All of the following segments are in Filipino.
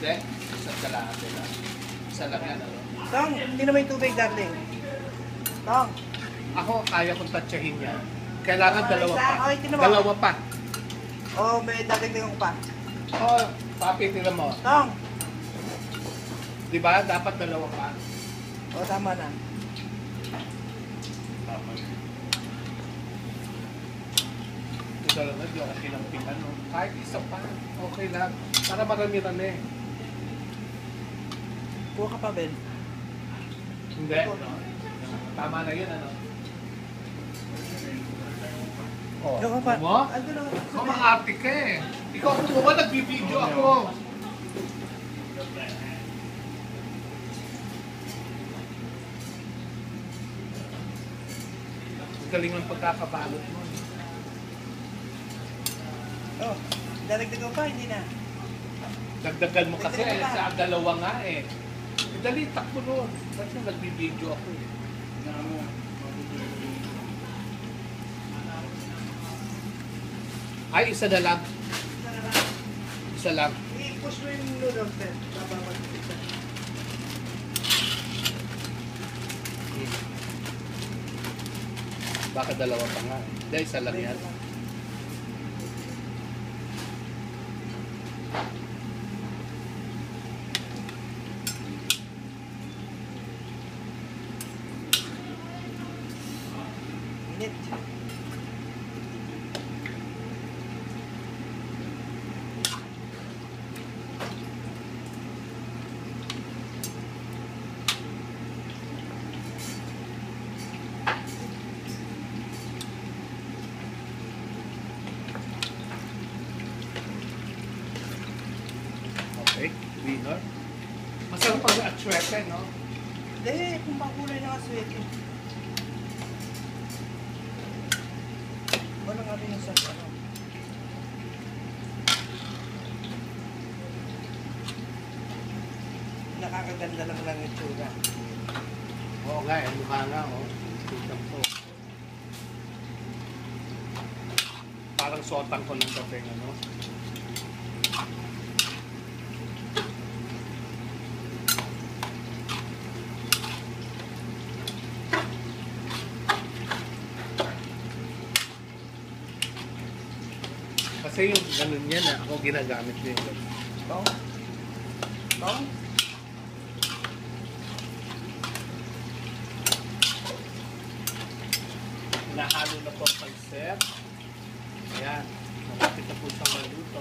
Hindi. Isa kalahati lang. Isa lang yan. Ano? Tong, hindi naman yung tubig, darling. Tong. Ako, kaya kong tatsyahin yan. Kailangan dalawa isa. pa. Okay, tinuwa. Dalawa pa. Oh, may dagdagan ko pa. Oh, papi, tira mo. Tong. Di ba? Dapat dalawa pa. Oh, tama na. Tama. Ito talaga, di ako kinampihan. No? Kahit isa pa. Okay lang. Para marami-rami. Kuha ka pa, Ben. Hindi. No? Tama na yun, ano? Oh, Kuha ka pa. mo? Ando na. Mamaarte ka eh. Ikaw kumuha, nagbibideo ako. Galing ng pagkakabalot mo. Oh, dagdagan ko pa, hindi na. Dagdagan mo kasi sa dalawa nga eh. Dali, takbo doon. Ba't yung nagbibideo ako eh? Ay, isa na lang. Isa lang. I-push mo yung noodles, Ben. Bababagpita. Baka dalawa pa nga. Hindi, isa lang yan. Init. Okay, winner. Masarap pag atsuete, no? Hindi, kung makulay na kaswete. Wala nga rin yung sa ano. Nakakaganda lang lang yung tsura. Oo nga, eh, mukha nga, oh. Tutang to. Parang sotang ko lang kape, ano? Kasi yung ganun yan, ako ginagamit ko yung ganun. Tong? Tong? Nahalo na po ang pansit. Ayan, malapit na po siyang maluto.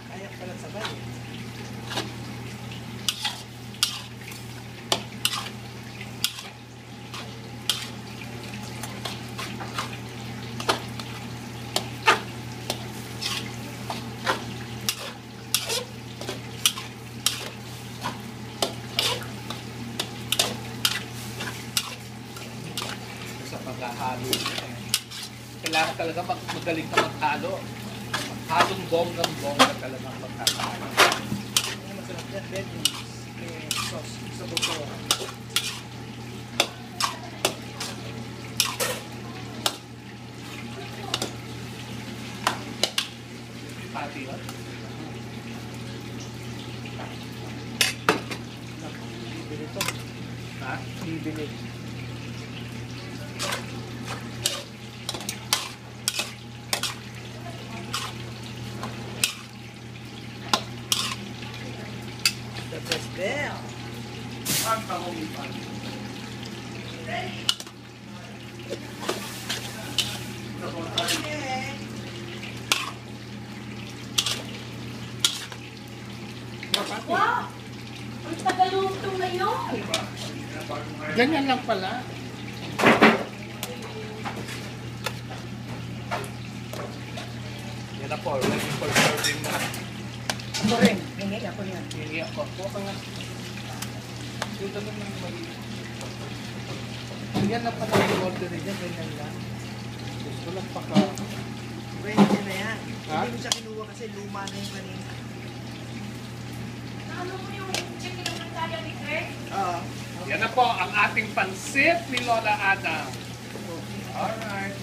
Kaya pala sabay. Sa paghahalo niya eh. Kailangan talaga magaling ka maghalo. Halong bonggang-bongga talaga ang paghahalo. Ano masarap dyan, Ben? Yung sauce sa buto. Pati yun. Bibili to. Ha? Bibili. The best bell. Ang pangulipan. Okay. Wow! Ang tagalutong na yun! Ganyan lang pala. Yan na po, ready for serving na. Ako rin. Hingi ako niyan. Hindi ako. Kuha ka nga. Dito lang lang mali. Yan na pala yung order niya. Ganyan lang. Gusto lang paka. Pwede na yan. Ha? Hindi ko siya kinuha kasi luma na yung kanina. Ano mo yung chicken ng kaya ni Kurt? Oo. Yan na po ang ating pansit ni Lola Ana. Alright.